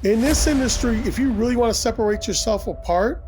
In this industry, if you really want to separate yourself apart,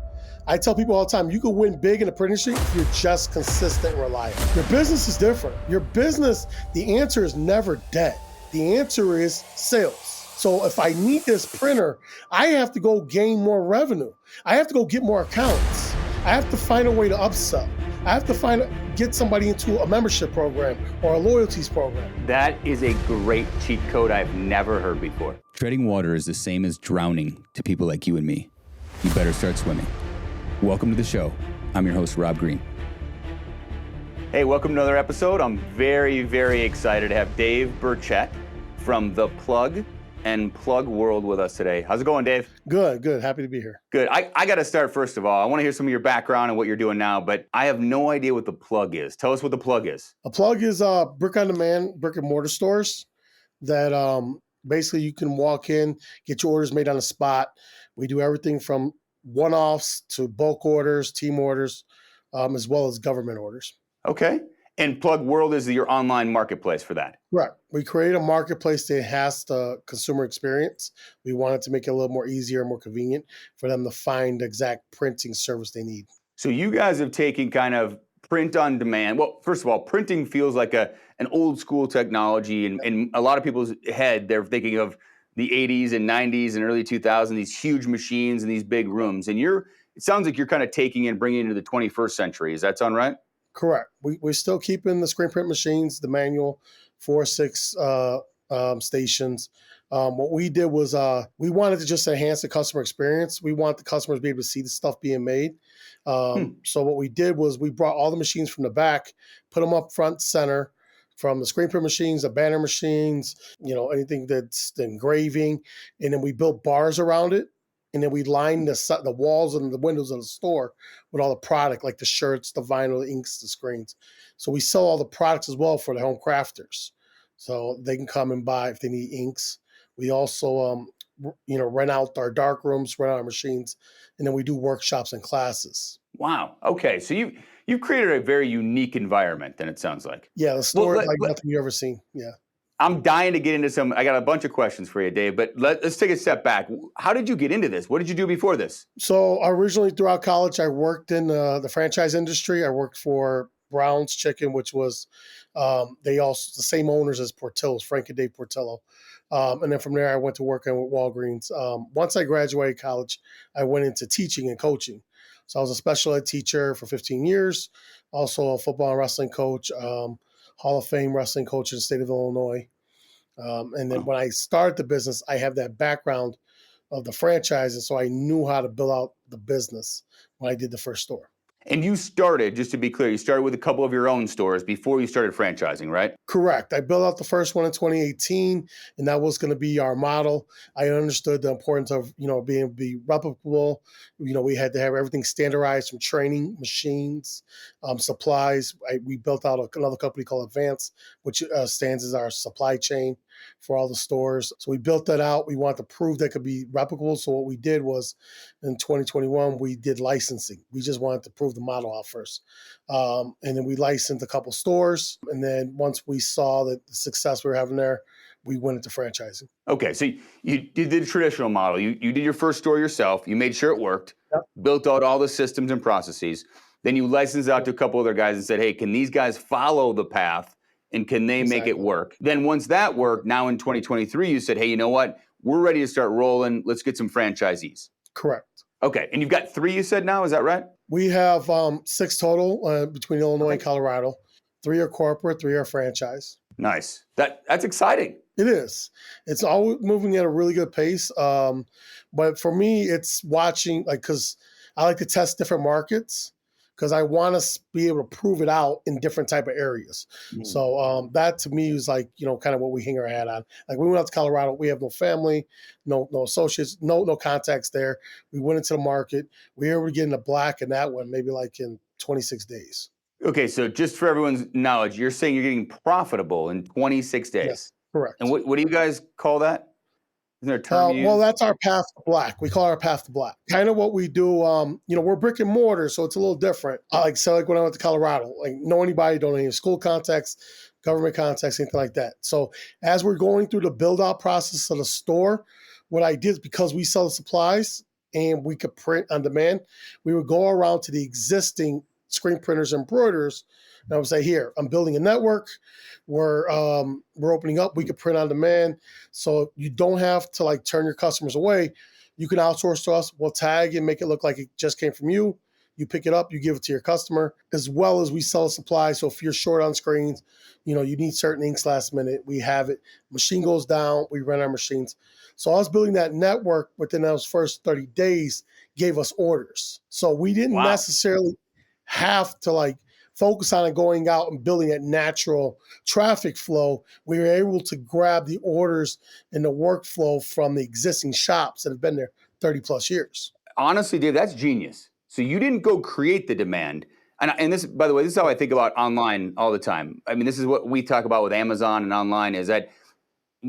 I tell people all the time, you can win big in the print industry if you're just consistent and reliable. Your business is different. Your business, the answer is never dead. The answer is sales. So if I need this printer, I have to go gain more revenue. I have to go get more accounts. I have to find a way to upsell. I have to get somebody into a membership program or a loyalties program. That is a great cheat code I've never heard before. Treading water is the same as drowning to people like you and me. You better start swimming. Welcome to the show. I'm your host, Rob Green. Hey, welcome to another episode. I'm very, very excited to have Dave Burchett from The Plug and Plug World with us today. How's it going, Dave? Good. Happy to be here. Good. I got to start first of all. I want to hear some of your background and what you're doing now, but I have no idea what The Plug is. Tell us what The Plug is. A Plug is brick on demand, brick and mortar stores that basically you can walk in, get your orders made on the spot. We do everything from one-offs to bulk orders, team orders, as well as government orders. Okay. And Plug World is your online marketplace for that. Right. We create a marketplace that has the consumer experience. We wanted to make it a little more easier and more convenient for them to find the exact printing service they need. So you guys have taken kind of print on demand. Well, first of all, printing feels like an old school technology. And in a lot of people's head, they're thinking of the 80s and 90s and early 2000s, these huge machines and these big rooms. And it sounds like you're kind of taking and bringing it into the 21st century. Does that sound right? Correct. We're still keeping the screen print machines, the manual 4-6 stations. What we did was we wanted to just enhance the customer experience. We want the customers to be able to see the stuff being made. So what we did was we brought all the machines from the back, put them up front center, from the screen print machines, the banner machines, anything that's the engraving, and then we built bars around it. And then we lined the walls and the windows of the store with all the product, like the shirts, the vinyl, the inks, the screens. So we sell all the products as well for the home crafters. So they can come and buy if they need inks. We also, rent out our dark rooms, rent out our machines, and then we do workshops and classes. Wow. Okay. So you've created a very unique environment, then it sounds like. Yeah, the store is like nothing you've ever seen. Yeah. I'm dying to get into I got a bunch of questions for you, Dave, but let's take a step back. How did you get into this? What did you do before this? So originally throughout college, I worked in the franchise industry. I worked for Brown's Chicken, which was, they also the same owners as Portillo's, Frank and Dave Portillo. And then from there, I went to work with Walgreens. Once I graduated college, I went into teaching and coaching. So I was a special ed teacher for 15 years, also a football and wrestling coach, Hall of Fame wrestling coach in the state of Illinois. And then when I started the business, I have that background of the franchise. And so I knew how to build out the business when I did the first store. And you started, just to be clear, you started with a couple of your own stores before you started franchising, right? Correct. I built out the first one in 2018, and that was going to be our model. I understood the importance of, be replicable. We had to have everything standardized from training, machines, supplies. We built out another company called Advance, which stands as our supply chain for all the stores. So we built that out. We wanted to prove that could be replicable. So what we did was in 2021, we did licensing. We just wanted to prove the model out first. And then we licensed a couple stores. And then once we saw that the success we were having there, we went into franchising. Okay, so you did the traditional model. You did your first store yourself. You made sure it worked, Yep. Built out all the systems and processes. Then you licensed out to a couple other guys and said, hey, can these guys follow the path? And can they make it work? Then once that worked, now in 2023, you said, hey, you know what? We're ready to start rolling. Let's get some franchisees. Correct. Okay. And you've got 3, you said now, is that right? We have 6 total between Illinois and Colorado. 3 are corporate, 3 are franchise. Nice. That's exciting. It is. It's always moving at a really good pace. But for me, it's watching, because I like to test different markets, because I want to be able to prove it out in different type of areas. Mm. So that to me is kind of what we hang our hat on. Like we went out to Colorado, we have no family, no associates, no contacts there. We went into the market. We were able to get into black in that one, maybe in 26 days. Okay, so just for everyone's knowledge, you're saying you're getting profitable in 26 days. Yes, correct. And what do you guys call that? Isn't there a term you use? Well, that's our path to black. We call it our path to black. Kind of what we do, we're brick and mortar, so it's a little different. Like when I went to Colorado, know anybody, don't have any school contacts, government contacts, anything like that. So as we're going through the build out process of the store, what I did is, because we sell the supplies and we could print on demand, we would go around to the existing screen printers and embroiderers, and I would say, here, I'm building a network. We're opening up. We could print on demand, so you don't have to like turn your customers away. You can outsource to us. We'll tag and make it look like it just came from you. You pick it up, you give it to your customer, as well as we sell supplies. So if you're short on screens, you need certain inks last minute, we have it. Machine goes down, we rent our machines. So I was building that network within those first 30 days, gave us orders. So we didn't necessarily have to like focus on it going out and building that natural traffic flow. We were able to grab the orders and the workflow from the existing shops that have been there 30 plus years. Honestly, Dave, that's genius. So you didn't go create the demand. And this, by the way, this is how I think about online all the time. I mean, this is what we talk about with Amazon and online, is that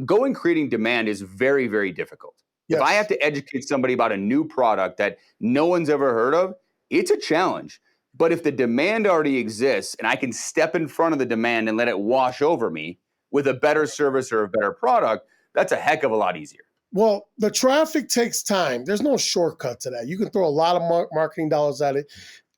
going creating demand is very, very difficult. Yes. If I have to educate somebody about a new product that no one's ever heard of, it's a challenge. But if the demand already exists and I can step in front of the demand and let it wash over me with a better service or a better product, that's a heck of a lot easier. Well, the traffic takes time. There's no shortcut to that. You can throw a lot of marketing dollars at it.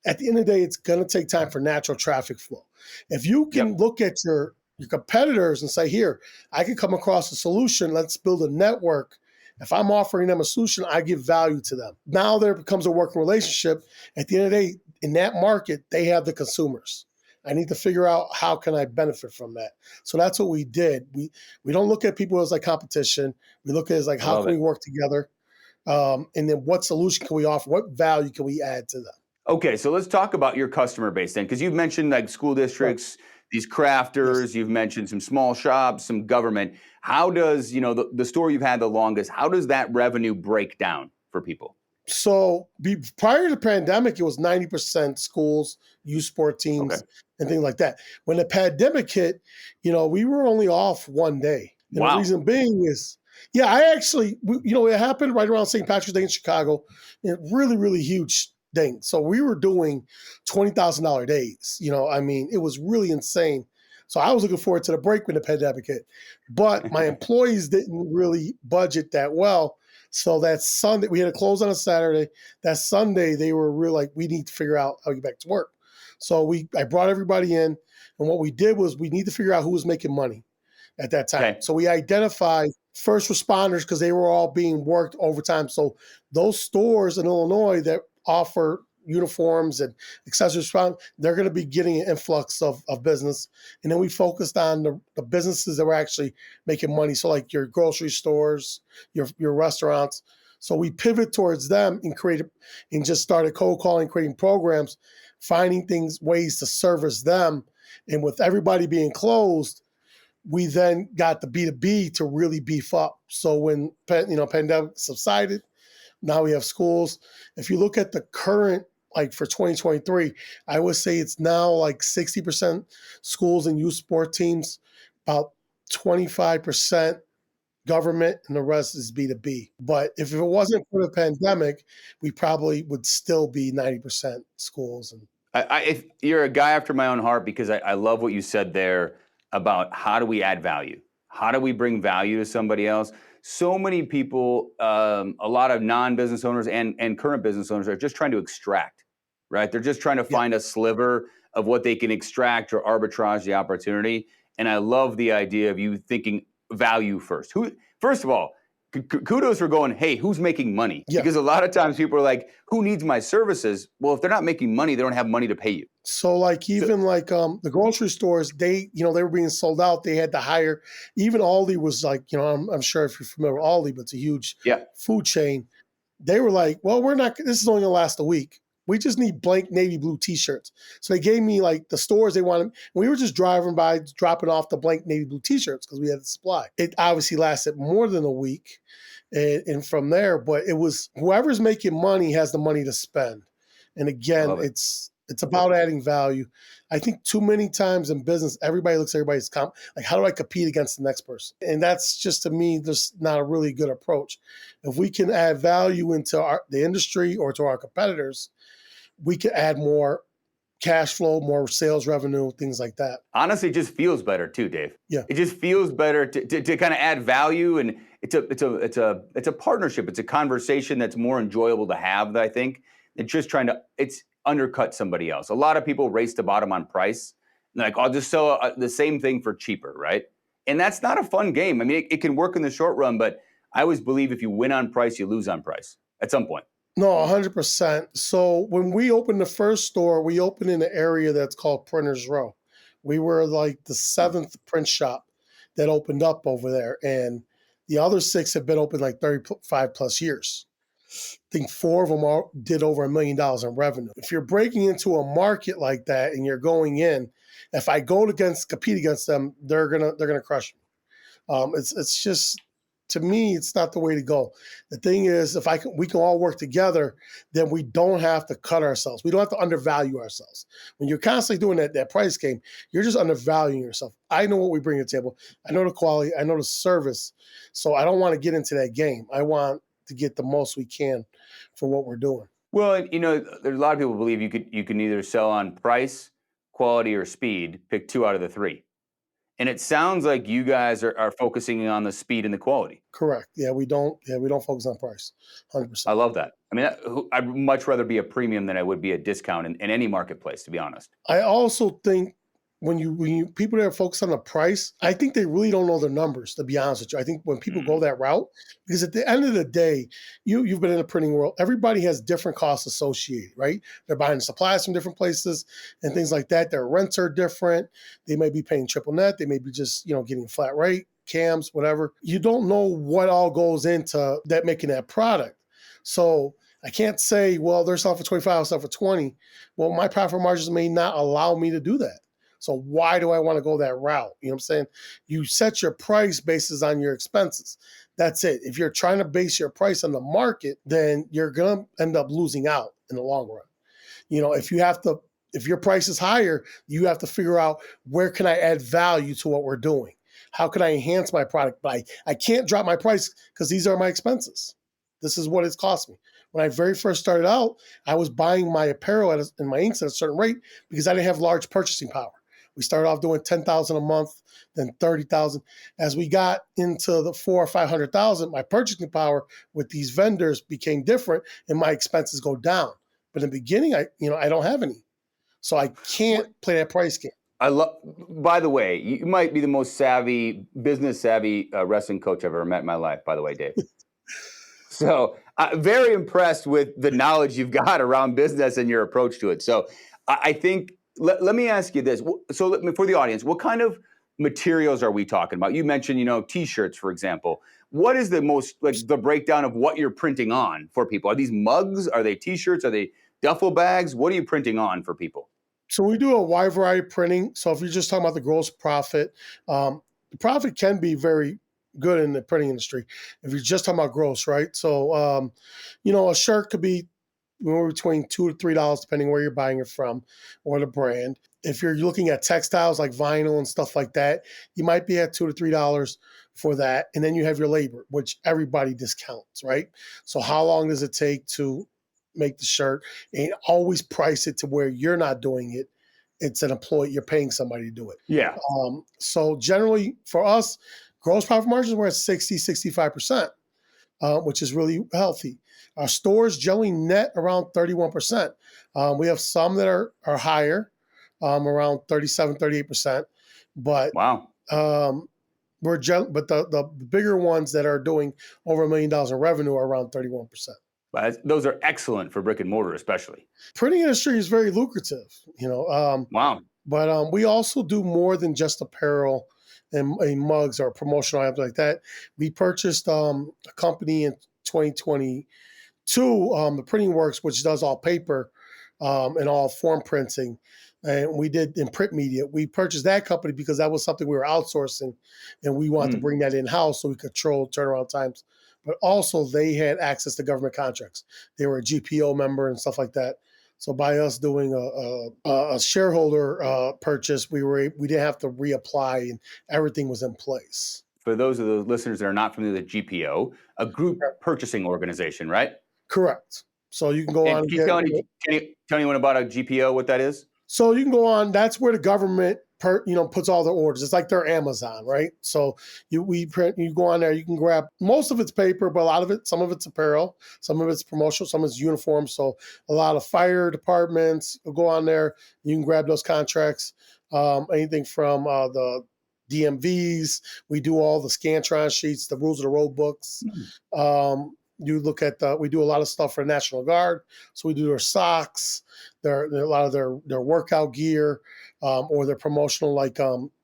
At the end of the day, it's going to take time for natural traffic flow. If you can look at your competitors and say, here, I can come across a solution. Let's build a network. If I'm offering them a solution, I give value to them. Now there becomes a working relationship. At the end of the day, in that market, they have the consumers. I need to figure out how can I benefit from that. So that's what we did. We don't look at people as like competition. We look at it as like, how can we work together? And then what solution can we offer? What value can we add to them? Okay, so let's talk about your customer base then, because you've mentioned like school districts, these crafters, you've mentioned some small shops, some government. How does, the store you've had the longest, how does that revenue break down for people? So prior to the pandemic, it was 90% schools, youth sport teams, and things like that. When the pandemic hit, we were only off one day. And the reason being is, it happened right around St. Patrick's Day in Chicago. Really, really huge thing. So we were doing $20,000 days. It was really insane. So I was looking forward to the break when the pandemic hit. But my employees didn't really budget that well. So that Sunday, we had to close on a Saturday. That Sunday, they were really like, we need to figure out how to get back to work. So I brought everybody in. And what we did was we need to figure out who was making money at that time. Okay. So we identified first responders because they were all being worked overtime. So those stores in Illinois that offer uniforms and accessories, they're going to be getting an influx of business. And then we focused on the businesses that were actually making money. So like your grocery stores, your restaurants. So we pivot towards them and just started cold calling, creating programs, finding ways to service them. And with everybody being closed, we then got the B2B to really beef up. So when pandemic subsided, now we have schools. If you look at the current, like for 2023, I would say it's now like 60% schools and youth sport teams, about 25% government, and the rest is B2B. But if it wasn't for the pandemic, we probably would still be 90% schools. If you're a guy after my own heart, because I love what you said there about how do we add value? How do we bring value to somebody else? So many people, a lot of non-business owners and current business owners are just trying to extract, right? They're just trying to find a sliver of what they can extract or arbitrage the opportunity. And I love the idea of you thinking value first. First of all, kudos for going, hey, who's making money? Yeah. Because a lot of times people are like, who needs my services? Well, if they're not making money, they don't have money to pay you. So the grocery stores, they were being sold out. They had to hire, even Aldi was like, I'm sure if you're familiar with Aldi, but it's a huge food chain. They were like, well, this is only gonna last a week. We just need blank navy blue t-shirts. So they gave me like the stores they wanted. We were just driving by, dropping off the blank navy blue t-shirts because we had the supply. It obviously lasted more than a week. And from there, but it was whoever's making money has the money to spend. And again, it's about adding value. I think too many times in business, everybody looks at everybody's like, how do I compete against the next person? And that's just, to me, just not a really good approach. If we can add value into the industry or to our competitors, we can add more cash flow, more sales revenue, things like that. Honestly, it just feels better too, Dave. Yeah. It just feels better to kind of add value. And it's a partnership. It's a conversation that's more enjoyable to have, I think, than just trying to undercut somebody else. A lot of people race to bottom on price. Like, I'll just sell the same thing for cheaper, right? And that's not a fun game. I mean, it can work in the short run, but I always believe if you win on price, you lose on price at some point. No, 100%. So when we opened the first store, we opened in an area that's called Printers Row. We were like the 7th print shop that opened up over there. And the other 6 have been open like 35 plus years. I think 4 of them did over $1 million in revenue. If you're breaking into a market like that and you're going in, if I compete against them, they're gonna crush me. It's just, to me, it's not the way to go. The thing is, we can all work together, then we don't have to cut ourselves. We don't have to undervalue ourselves. When you're constantly doing that price game, you're just undervaluing yourself. I know what we bring to the table. I know the quality. I know the service. So I don't want to get into that game. I want to get the most we can for what we're doing. Well, there's a lot of people believe you can either sell on price, quality, or speed. Pick 2 out of the 3. And it sounds like you guys are focusing on the speed and the quality. Correct. Yeah, we don't focus on price. 100%. I love that. I mean, I'd much rather be a premium than I would be a discount in any marketplace, to be honest. I also think when you people that are focused on the price, I think they really don't know their numbers, to be honest with you. I think when people go that route, because at the end of the day, you've been in the printing world, everybody has different costs associated, right? They're buying supplies from different places and things like that. Their rents are different. They may be paying triple net. They may be just, getting a flat rate, cams, whatever. You don't know what all goes into that, making that product. So I can't say, well, they're selling for 25, I'll sell for 20. Well, my profit margins may not allow me to do that. So why do I want to go that route? You know what I'm saying? You set your price basis on your expenses. That's it. If you're trying to base your price on the market, then you're going to end up losing out in the long run. If your price is higher, you have to figure out, where can I add value to what we're doing? How can I enhance my product? But I can't drop my price because these are my expenses. This is what it's cost me. When I very first started out, I was buying my apparel and my inks at a certain rate because I didn't have large purchasing power. We started off doing $10,000 a month, then $30,000. As we got into the $400,000 or $500,000, my purchasing power with these vendors became different, and my expenses go down. But in the beginning, I don't have any, so I can't play that price game. By the way, you might be the most business savvy wrestling coach I've ever met in my life. By the way, Dave. So very impressed with the knowledge you've got around business and your approach to it. So I think. Let me ask you this. So for the audience, what kind of materials are we talking about? You mentioned, T-shirts, for example. What is the breakdown of what you're printing on for people? Are these mugs? Are they T-shirts? Are they duffel bags? What are you printing on for people? So we do a wide variety of printing. So if you're just talking about the gross profit, the profit can be very good in the printing industry if you're just talking about gross, right? So, a shirt could be between $2 to $3, depending where you're buying it from or the brand. If you're looking at textiles like vinyl and stuff like that, you might be at $2 to $3 for that. And then you have your labor, which everybody discounts, right? So how long does it take to make the shirt? And always price it to where you're not doing it. It's an employee, you're paying somebody to do it. Yeah. So generally for us, gross profit margins, we're at 60-65%, which is really healthy. Our stores generally net around 31%. We have some that are higher, around 37-38%. But wow, but the bigger ones that are doing over $1 million in revenue are around 31%. Those are excellent for brick and mortar, especially. Printing industry is very lucrative, Wow. But we also do more than just apparel and mugs or promotional items like that. We purchased a company in 2022, the Printing Works, which does all paper and all form printing. And we did in print media. We purchased that company because that was something we were outsourcing, and we wanted to bring that in-house so we control turnaround times. But also they had access to government contracts. They were a GPO member and stuff like that. So by us doing a shareholder purchase, we didn't have to reapply, and everything was in place. For those of the listeners that are not familiar with GPO, a group purchasing organization, right? Correct. So you can go on. Can you tell anyone about a GPO, what that is? So you can go on. That's where the government puts all their orders. It's like their Amazon, right? So you go on there, you can grab, most of it's paper, but a lot of it, some of it's apparel, some of it's promotional, some of it's uniform. So a lot of fire departments, you'll go on there, you can grab those contracts. Anything from the DMVs, we do all the Scantron sheets, the rules of the road books. You look at we do a lot of stuff for National Guard. So we do their socks, a lot of their workout gear, or their promotional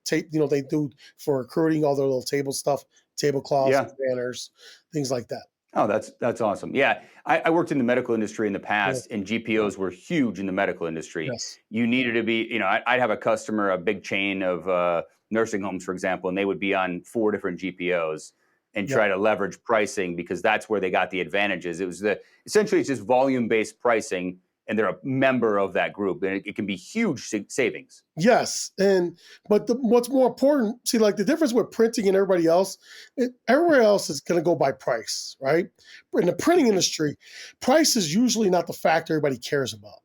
tape, they do for recruiting, all their little table stuff, tablecloths, banners, things like that. Oh, that's awesome. Yeah. I worked in the medical industry in the past, and GPOs were huge in the medical industry. Yes. You needed to be, I'd have a customer, a big chain of nursing homes, for example, and they would be on 4 different GPOs and try to leverage pricing because that's where they got the advantages. It was essentially it's just volume-based pricing, and they're a member of that group, and it can be huge savings. Yes, but what's more important, see, like the difference with printing and everybody else, everywhere else is going to go by price, right? In the printing industry, price is usually not the factor everybody cares about.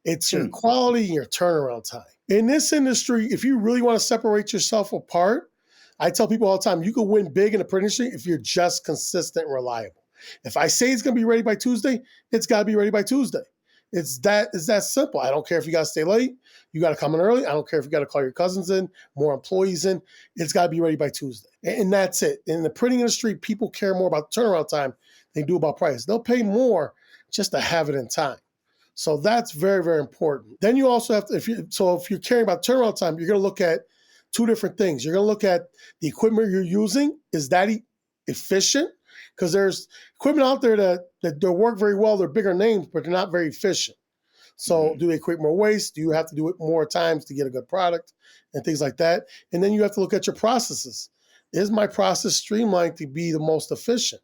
It's your quality and your turnaround time. In this industry, if you really want to separate yourself apart, I tell people all the time, you can win big in the print industry if you're just consistent and reliable. If I say it's going to be ready by Tuesday, it's got to be ready by Tuesday. It's that simple. I don't care if you got to stay late. You got to come in early. I don't care if you got to call your cousins in, more employees in. It's got to be ready by Tuesday. And that's it. In the printing industry, people care more about turnaround time than they do about price. They'll pay more just to have it in time. So that's very, very important. Then you also have to, if you're caring about turnaround time, you're going to look at 2 different things. You're going to look at the equipment you're using. Is that efficient? Because there's equipment out there that work very well. They're bigger names, but they're not very efficient. So do they create more waste? Do you have to do it more times to get a good product and things like that? And then you have to look at your processes. Is my process streamlined to be the most efficient?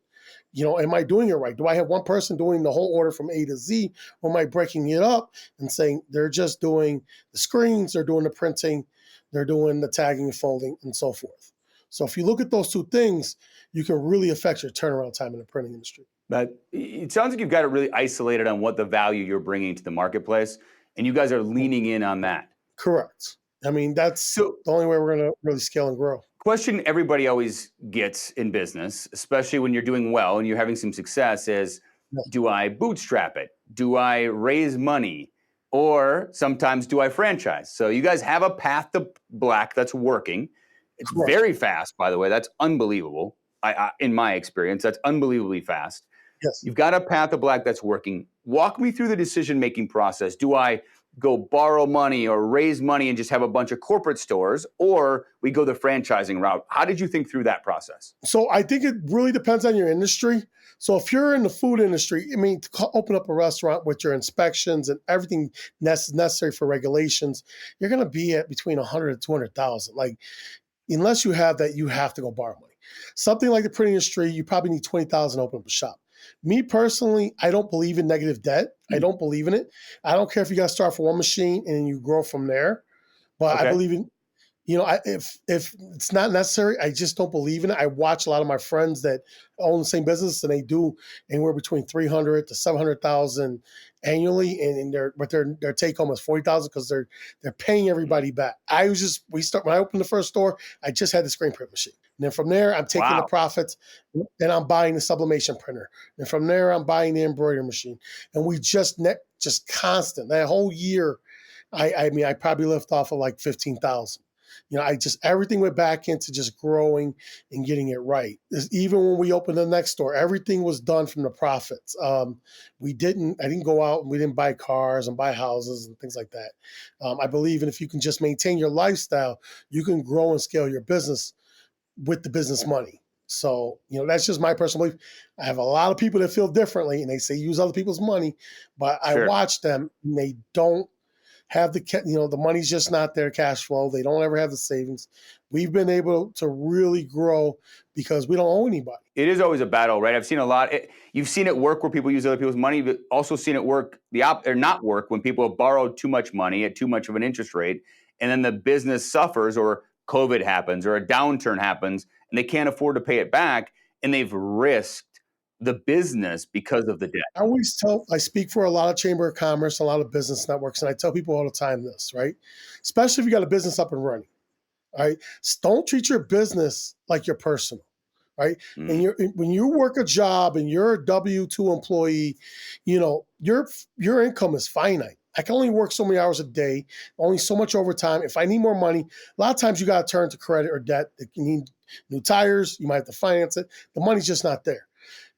Am I doing it right? Do I have one person doing the whole order from A to Z? Or am I breaking it up and saying they're just doing the screens, they're doing the printing, they're doing the tagging and folding and so forth. So if you look at those 2 things, you can really affect your turnaround time in the printing industry. But it sounds like you've got it really isolated on what the value you're bringing to the marketplace, and you guys are leaning in on that. Correct. I mean, that's the only way we're going to really scale and grow. Question everybody always gets in business, especially when you're doing well and you're having some success, is do I bootstrap it? Do I raise money? Or sometimes do I franchise? So you guys have a path to black that's working. It's very fast, by the way. That's unbelievable. In my experience, that's unbelievably fast. Yes. You've got a path to black that's working. Walk me through the decision-making process. Do I go borrow money or raise money and just have a bunch of corporate stores, or we go the franchising route? How did you think through that process? So I think it really depends on your industry. So if you're in the food industry, to open up a restaurant with your inspections and everything necessary for regulations, you're going to be at between 100 and 200,000. Like, unless you have that, you have to go borrow money. Something like the printing industry, you probably need 20,000 to open up a shop. Me personally, I don't believe in negative debt. I don't believe in it. I don't care if you got to start for one machine and then you grow from there. But I believe in, if it's not necessary, I just don't believe in it. I watch a lot of my friends that own the same business, and they do anywhere between 300 to 700,000 annually, and their take home is 40,000 because they're paying everybody back. When I opened the first store, I just had the screen print machine. And then from there, I'm taking the profits and I'm buying the sublimation printer. And from there, I'm buying the embroidery machine. And we just constant that whole year. I probably left off of like 15,000. Everything went back into just growing and getting it right. Even when we opened the next store, everything was done from the profits. I didn't go out and we didn't buy cars and buy houses and things like that. I believe if you can just maintain your lifestyle, you can grow and scale your business with the business money. So, that's just my personal belief. I have a lot of people that feel differently and they say use other people's money, but I watch them and they don't have the money's just not there, cash flow. They don't ever have the savings. We've been able to really grow because we don't owe anybody. It is always a battle, right? I've seen a lot. You've seen it work where people use other people's money, but also seen it work or not work when people have borrowed too much money at too much of an interest rate, and then the business suffers, or COVID happens, or a downturn happens, and they can't afford to pay it back, and they've risked the business because of the debt. I speak for a lot of chamber of commerce, a lot of business networks, and I tell people all the time this, right? Especially if you got a business up and running. All right. Don't treat your business like your personal. Right. And when you work a job and you're a W-2 employee, your income is finite. I can only work so many hours a day, only so much overtime. If I need more money, a lot of times you got to turn to credit or debt. You need new tires. You might have to finance it. The money's just not there.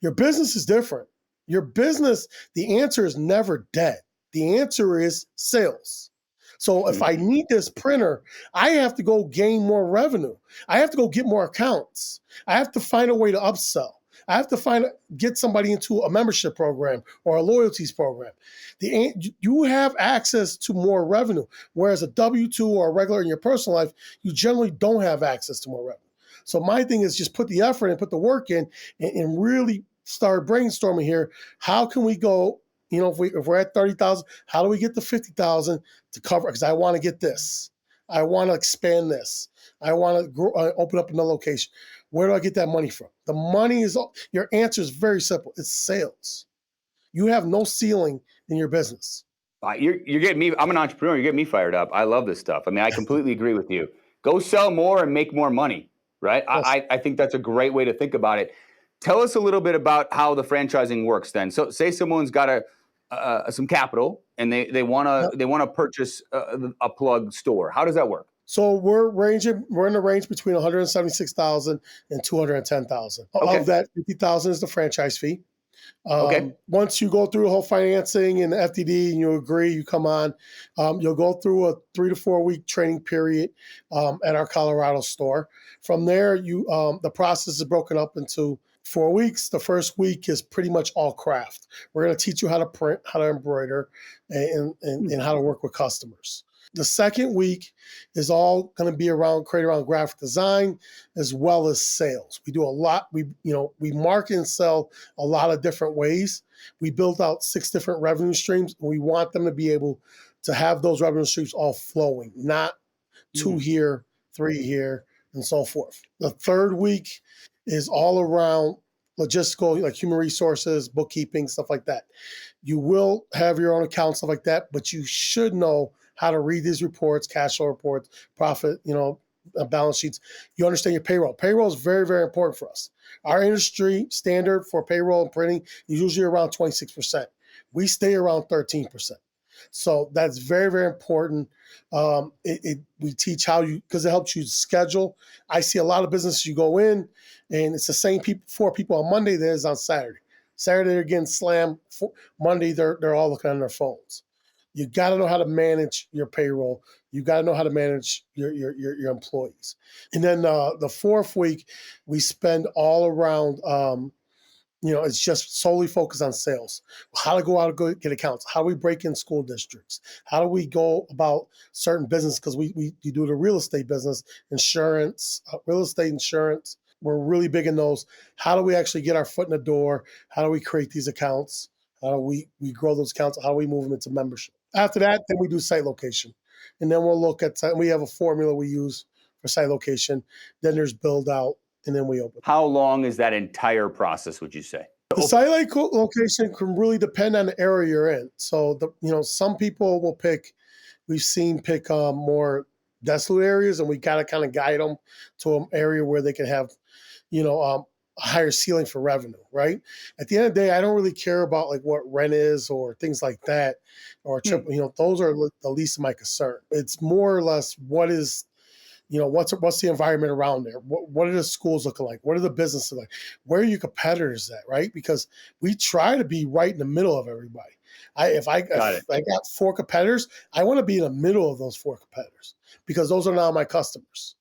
Your business is different. Your business, the answer is never debt. The answer is sales. So if I need this printer, I have to go gain more revenue. I have to go get more accounts. I have to find a way to upsell. I have to get somebody into a membership program or a loyalties program. You have access to more revenue, whereas a W-2 or a regular in your personal life, you generally don't have access to more revenue. So my thing is just put the effort and put the work in and really start brainstorming here. How can we go, if we're at 30,000, how do we get to 50,000 to cover? Because I want to get this. I want to expand this. I want to open up another location. Where do I get that money from? The money your answer is very simple. It's sales. You have no ceiling in your business. You're getting me. I'm an entrepreneur. You're getting me fired up. I love this stuff. I mean, I completely agree with you. Go sell more and make more money, right? Yes. I think that's a great way to think about it. Tell us a little bit about how the franchising works then. So say someone's got some capital and they want to purchase a plug store. How does that work? So we're in the range between 176,000 and 210,000. Okay. Of that, 50,000 is the franchise fee. Okay. Once you go through the whole financing and the FDD and you agree, you come on, you'll go through a 3 to 4 week training period at our Colorado store. From there, the process is broken up into 4 weeks. The first week is pretty much all craft. We're going to teach you how to print, how to embroider, and how to work with customers. The second week is all going to be created around graphic design as well as sales. We do a lot. We market and sell a lot of different ways. We built out 6 different revenue streams, and we want them to be able to have those revenue streams all flowing, not 2 here, 3 here, and so forth. The third week is all around logistical, like human resources, bookkeeping, stuff like that. You will have your own account, stuff like that, but you should know how to read these reports, cash flow reports, profit, balance sheets. You understand your payroll. Payroll is very, very important for us. Our industry standard for payroll and printing is usually around 26%. We stay around 13%. So that's very, very important. We teach because it helps you schedule. I see a lot of businesses you go in, and it's the same 4 people on Monday that is on Saturday. Saturday they're getting slammed. Monday they're all looking on their phones. You got to know how to manage your payroll. You got to know how to manage your employees. And then the fourth week, we spend all around. It's just solely focused on sales. How to go out and go get accounts. How do we break in school districts? How do we go about certain business? Because we do the real estate business, insurance, real estate insurance. We're really big in those. How do we actually get our foot in the door? How do we create these accounts? How do we grow those accounts? How do we move them into membership? After that, then we do site location. And then we'll look at, we have a formula we use for site location. Then there's build out, and then we open. How long is that entire process, would you say? The site location can really depend on the area you're in. So, some people will pick more desolate areas, and we got to kind of guide them to an area where they can have, a higher ceiling for revenue, right? At the end of the day, I don't really care about like what rent is or things like that, or those are the least of my concern. It's more or less what's the environment around there? What are the schools looking like? What are the businesses like? Where are your competitors at, right? Because we try to be right in the middle of everybody. If I got 4 competitors, I want to be in the middle of those 4 competitors because those are now my customers.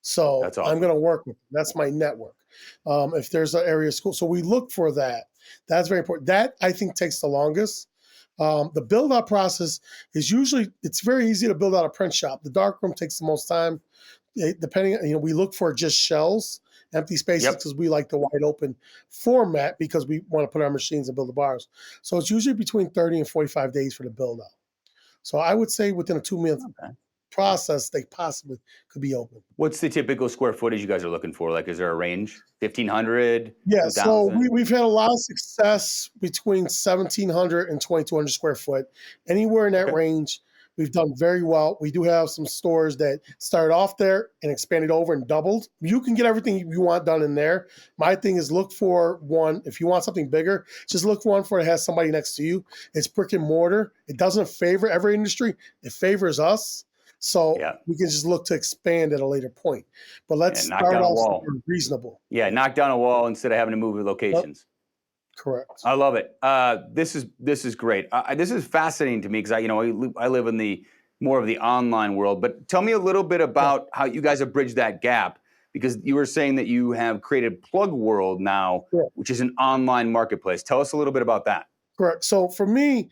So awesome. I'm going to work with them. That's my network. If there's an area school. So we look for that. That's very important. That I think takes the longest. The build out process is it's very easy to build out a print shop. The darkroom takes the most time. We look for just shells, empty spaces, because we like the wide open format because we want to put our machines and build the bars. So it's usually between 30 and 45 days for the build out. So I would say within a 2-month process, they possibly could be open. What's the typical square footage you guys are looking for? Like, is there a range? 1,500? Yeah, 2,000? so we've had a lot of success between 1,700 and 2,200 square foot. Anywhere in that range, We've done very well. We do have some stores that started off there and expanded over and doubled. You can get everything you want done in there. My thing is look for one. If you want something bigger, just look for one that has somebody next to you. It's brick and mortar. It doesn't favor every industry. It favors us. So we can just look to expand at a later point. But let's start off reasonable. Yeah, knock down a wall instead of having to move locations. Yep. Correct. I love it. This is great. This is fascinating to me because I live in the more of the online world. But tell me a little bit about how you guys have bridged that gap, because you were saying that you have created Plug World now, which is an online marketplace. Tell us a little bit about that. Correct. So for me,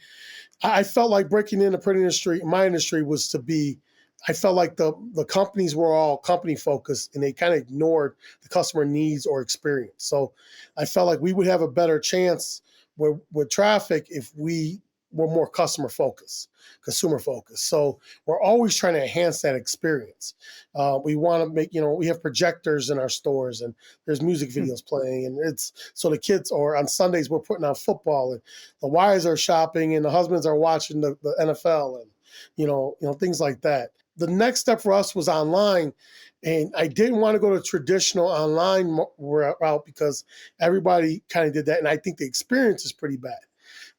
I felt like breaking in the print industry, my industry, was to be. I felt like the companies were all company focused and they kind of ignored the customer needs or experience. So I felt like we would have a better chance with traffic if we were more customer focused, consumer focused. So we're always trying to enhance that experience. We want to make, we have projectors in our stores and there's music videos playing, and it's so the kids, or on Sundays we're putting on football and the wives are shopping and the husbands are watching the NFL and things like that. The next step for us was online, and I didn't want to go to traditional online route because everybody kind of did that, and I think the experience is pretty bad.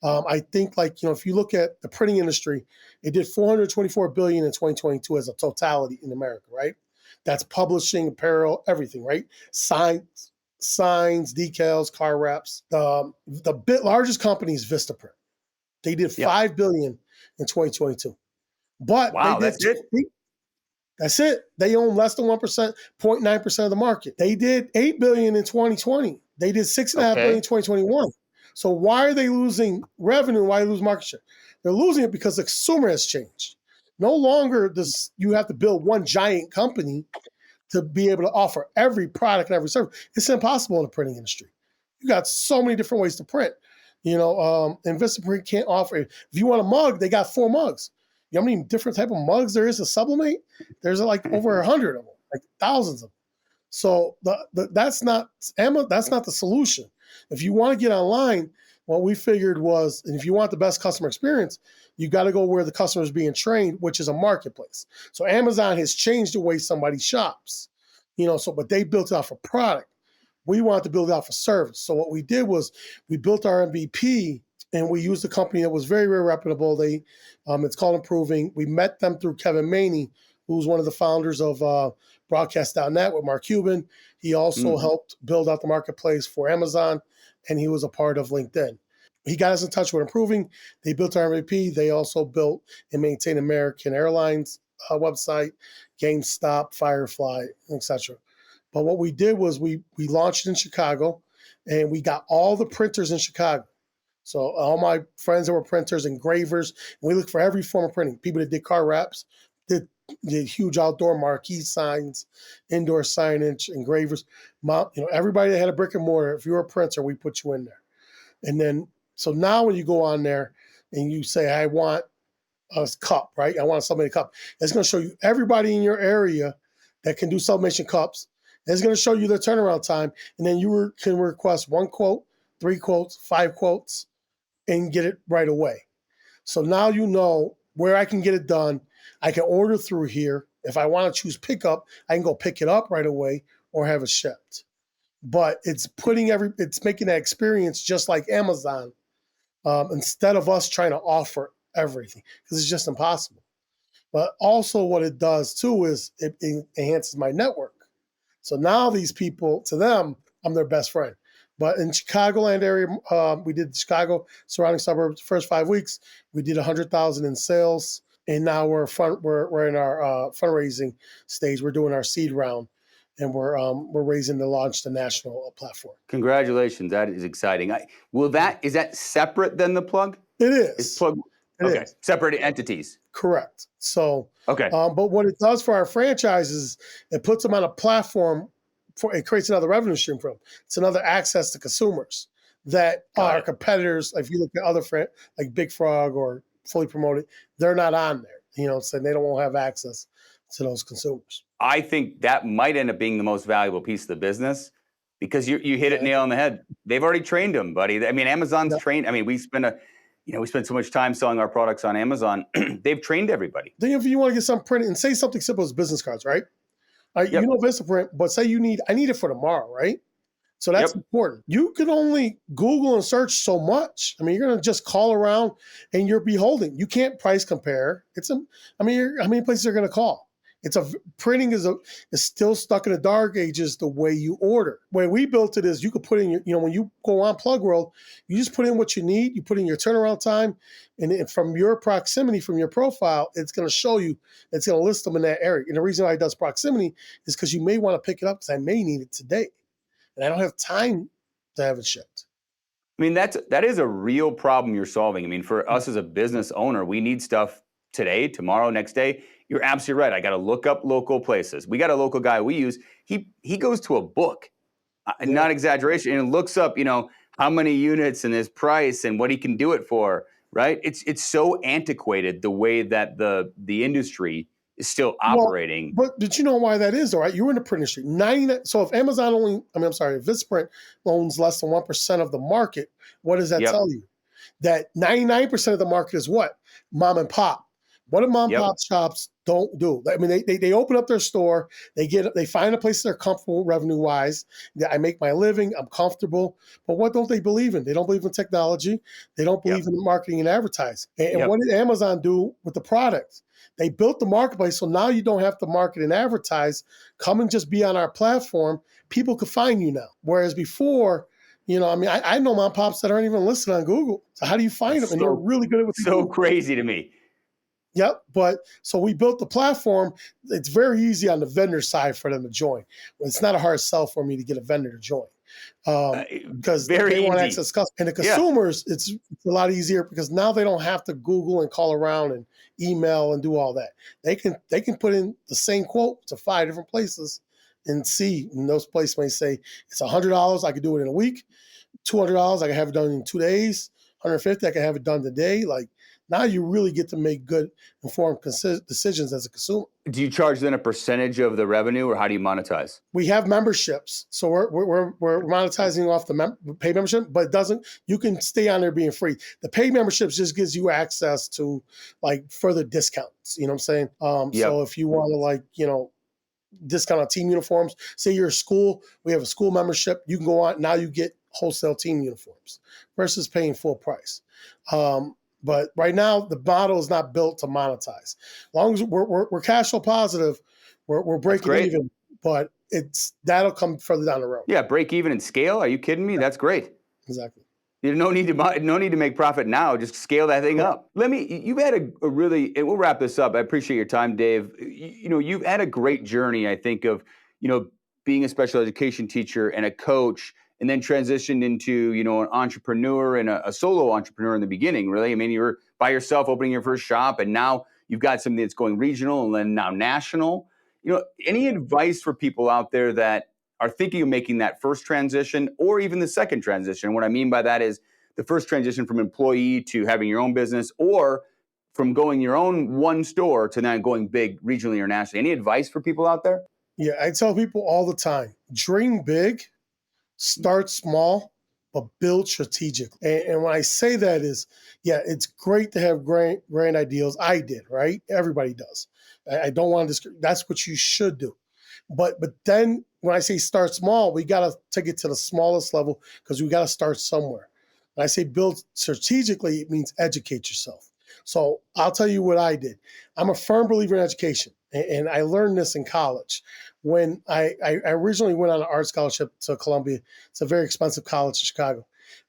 I think if you look at the printing industry, it did $424 billion in 2022 as a totality in America, right? That's publishing, apparel, everything, right? Signs, decals, car wraps. The largest company is Vistaprint. They did $5 billion in 2022. But that's it. That's it. They own less than 1%, 0.9% of the market. They did $8 billion in 2020. They did $6.5 billion in 2021. So why are they losing revenue? Why are they losing market share? They're losing it because the consumer has changed. No longer does you have to build one giant company to be able to offer every product and every service. It's impossible in the printing industry. You got so many different ways to print. And Vistaprint can't offer. If you want a mug, they got 4 mugs. You know how many different type of mugs there is to sublimate? There's like over 100 of them, like thousands of them. So that's not the solution. If you want to get online, what we figured was, and if you want the best customer experience, you got to go where the customer is being trained, which is a marketplace. So Amazon has changed the way somebody shops, but they built it off a product. We wanted to build it off a service. So what we did was we built our MVP. And we used a company that was very, very reputable. It's called Improving. We met them through Kevin Maney, who's one of the founders of Broadcast.net with Mark Cuban. He also helped build out the marketplace for Amazon, and he was a part of LinkedIn. He got us in touch with Improving. They built our MVP. They also built and maintained American Airlines website, GameStop, Firefly, etc. But what we did was we launched in Chicago, and we got all the printers in Chicago. So all my friends that were printers, engravers, and we looked for every form of printing. People that did car wraps, did huge outdoor marquee signs, indoor signage, engravers. Everybody that had a brick and mortar, if you were a printer, we put you in there. And then, so now when you go on there and you say, I want a cup, right? I want a sublimation cup. It's going to show you everybody in your area that can do sublimation cups. It's going to show you the turnaround time. And then you can request 1 quote, 3 quotes, 5 quotes, and get it right away. So now you know where I can get it done. I can order through here. If I want to choose pickup, I can go pick it up right away or have it shipped. But it's making that experience just like Amazon, instead of us trying to offer everything, because it's just impossible. But also what it does too is it enhances my network. So now these people, to them, I'm their best friend. But in Chicagoland area, we did Chicago surrounding suburbs. First 5 weeks, we did 100,000 in sales, and now we're in our fundraising stage. We're doing our seed round, and we're raising to launch the national platform. Congratulations! That is exciting. Is that separate than the Plug? It is. It's Plug. Okay, separate entities. Correct. So okay. But what it does for our franchises, it puts them on a platform. It creates another revenue stream for them. It's another access to consumers that our competitors, if you look at other like Big Frog or Fully Promoted, they're not on there. So they don't have access to those consumers. I think that might end up being the most valuable piece of the business, because you hit it nail on the head. They've already trained them, buddy. I mean, Amazon's trained. I mean, we spend we spend so much time selling our products on Amazon. They've trained everybody. Then if you want to get something printed and say something simple as business cards, right? You Yep. know Vistaprint, but say I need it for tomorrow, right? So that's Yep. important. You can only Google and search so much. I mean, you're going to just call around and you're beholden. You can't price compare. How many places are going to call? Printing is still stuck in the dark ages the way you order. The way we built it is you could put in when you go on Plug World, you just put in what you need, you put in your turnaround time, and from your proximity, from your profile, it's going to show you, it's going to list them in that area. And the reason why it does proximity is because you may want to pick it up because I may need it today. And I don't have time to have it shipped. I mean, that is a real problem you're solving. I mean, for us as a business owner, we need stuff today, tomorrow, next day. You're absolutely right. I got to look up local places. We got a local guy we use. He goes to a book, not exaggeration, and looks up, how many units and his price and what he can do it for. Right? It's so antiquated the way that the industry is still operating. But did you know why that is, though, right? You're in the print industry. 99. So if if Vistaprint owns less than 1% of the market, what does that tell you? That 99% of the market is what? Mom and pop. What do mom and pop shops don't do? I mean, they open up their store, they find a place they're comfortable revenue-wise. I make my living, I'm comfortable. But what don't they believe in? They don't believe in technology. They don't believe in marketing and advertising. And what did Amazon do with the product? They built the marketplace, so now you don't have to market and advertise. Come and just be on our platform. People can find you now. Whereas before, I know mom and pops that aren't even listed on Google. So how do you find them? And they're really good at what they do. So crazy to me. Yep. But so we built the platform. It's very easy on the vendor side for them to join. It's not a hard sell for me to get a vendor to join because they want to access customers. And the consumers, it's a lot easier because now they don't have to Google and call around and email and do all that. They can put in the same quote to 5 different places and see. And those places may say it's $100. I could do it in a week. $200. I can have it done in 2 days. $150. I can have it done today. Like, now you really get to make good, informed decisions as a consumer. Do you charge then a percentage of the revenue, or how do you monetize? We have memberships, so we're monetizing off the paid membership, but it doesn't. You can stay on there being free. The paid memberships just gives you access to further discounts. You know what I'm saying? So if you want to discount on team uniforms, say you're a school, we have a school membership. You can go on now. You get wholesale team uniforms versus paying full price. But right now, the model is not built to monetize. As long as we're cash flow positive, we're breaking even. But that'll come further down the road. Yeah, break even and scale. Are you kidding me? That's great. Exactly. There's no need to make profit now. Just scale that thing up. You've had a really, and we'll wrap this up. I appreciate your time, Dave. You've had a great journey, I think, of being a special education teacher and a coach, and then transitioned into, an entrepreneur and a solo entrepreneur in the beginning, really. I mean, you were by yourself opening your first shop, and now you've got something that's going regional and then now national. Any advice for people out there that are thinking of making that first transition or even the second transition? What I mean by that is the first transition from employee to having your own business, or from going your own one store to now going big regionally or nationally. Any advice for people out there? Yeah, I tell people all the time, dream big. Start small, but build strategically. And when I say that is, it's great to have grand ideals. I did, right? Everybody does. I don't want to that's what you should do. But then when I say start small, we got to take it to the smallest level because we got to start somewhere. When I say build strategically, it means educate yourself. So I'll tell you what I did. I'm a firm believer in education, and I learned this in college. When I originally went on an art scholarship to Columbia, it's a very expensive college in Chicago.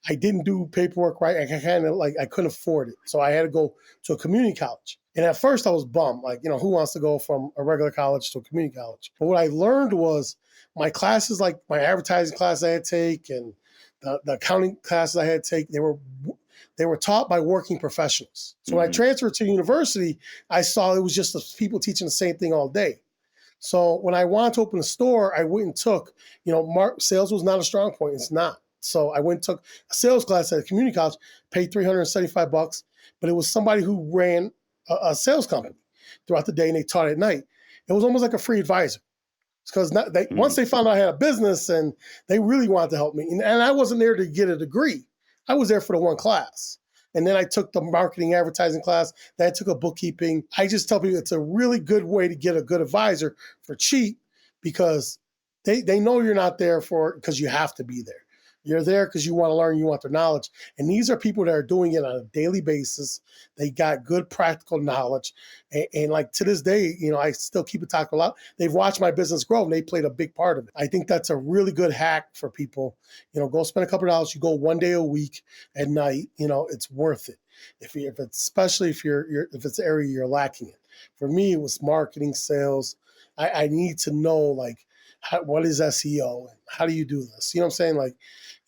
I didn't do paperwork right. I couldn't afford it. So I had to go to a community college. And at first I was bummed, who wants to go from a regular college to a community college? But what I learned was my classes, like my advertising class I had to take and the accounting classes I had to take, they were taught by working professionals. So when I transferred to university, I saw it was just the people teaching the same thing all day. So when I wanted to open a store, I went and took, sales was not a strong point. It's not. So I went and took a sales class at a community college, paid $375, but it was somebody who ran a sales company throughout the day, and they taught at night. It was almost like a free advisor. Because once they found out I had a business, and they really wanted to help me. And I wasn't there to get a degree. I was there for the one class. And then I took the marketing advertising class. Then I took a bookkeeping. I just tell people it's a really good way to get a good advisor for cheap, because they know you're not there because you have to be there. You're there because you want to learn, you want their knowledge. And these are people that are doing it on a daily basis. They got good practical knowledge. And like to this day, I still keep it talking a lot. They've watched my business grow and they played a big part of it. I think that's a really good hack for people. Go spend a couple of dollars. You go one day a week at night, it's worth it. If it's, especially if it's an area you're lacking in. For me, it was marketing, sales. I need to know like, what is SEO? How do you do this? You know what I'm saying? Like,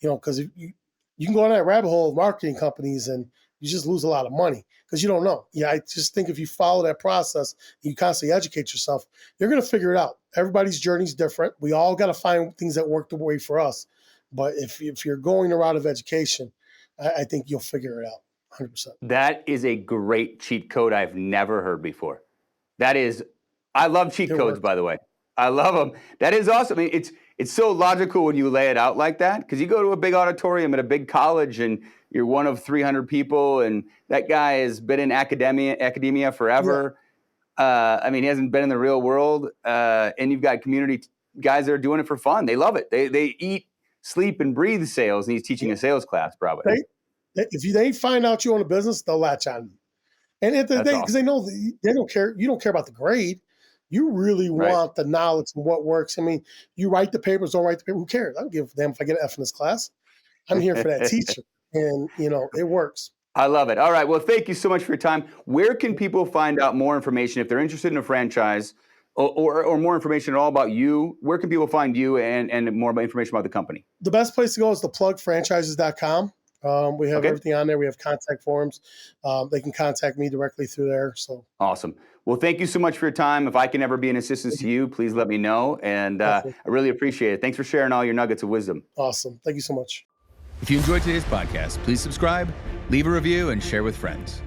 because you can go on that rabbit hole of marketing companies and you just lose a lot of money because you don't know. Yeah, I just think if you follow that process, you constantly educate yourself, you're going to figure it out. Everybody's journey is different. We all got to find things that work the way for us. But if you're going the route of education, I think you'll figure it out 100%. That is a great cheat code I've never heard before. I love cheat codes, by the way. I love them. That is awesome. I mean, it's so logical when you lay it out like that, because you go to a big auditorium at a big college and you're one of 300 people, and that guy has been in academia forever. Yeah. I mean, he hasn't been in the real world, and you've got community guys that are doing it for fun. They love it. They eat, sleep, and breathe sales, and he's teaching a sales class probably. If they find out you own a business, they'll latch on you. And at the day, because they know they don't care. You don't care about the grade. You really want the knowledge and what works. I mean, you write the papers, don't write the paper. Who cares? I don't give a damn if I get an F in this class. I'm here for that teacher. And, it works. I love it. All right. Well, thank you so much for your time. Where can people find out more information if they're interested in a franchise or more information at all about you? Where can people find you and more information about the company? The best place to go is theplugfranchises.com. We have everything on there. We have contact forms. They can contact me directly through there. So awesome. Well, thank you so much for your time. If I can ever be an assistance to you, please let me know. And I really appreciate it. Thanks for sharing all your nuggets of wisdom. Awesome. Thank you so much. If you enjoyed today's podcast, please subscribe, leave a review, and share with friends.